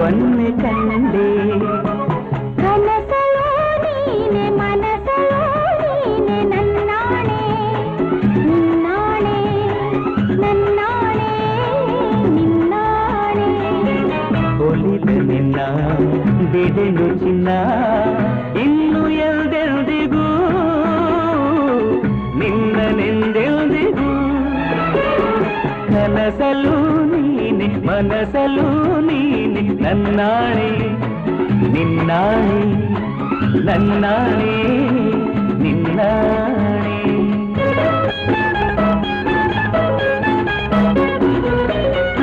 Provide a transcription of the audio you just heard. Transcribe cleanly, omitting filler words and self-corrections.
ರೂಪವನ್ನೇ ಕಂಡೆ ಕನಸಲೋ ನೀನೆ ಮನಸಲೋ ನೀನೆ ನನ್ನಾಣೆ ನಿನ್ನಾಣೆ ನನ್ನಾಣೆ ನಿನ್ನಾಣೆ ಒಲಿದ ನಿನ್ನ ಬಿಡೆನು ಚಿನ್ನ ಇನ್ನು ಎಲ್ದೆಲ್ದಿಗೂ ನಿನ್ನನೆಂದೆಲ್ದಿಗೂ ಕನಸಲು ನೀನೆ ಮನಸಲು ನೀನೆ ನನ್ನಾಣೆ ನಿನ್ನಾಣೆ ನನ್ನಾಣೆ ನಿನ್ನಾಣೆ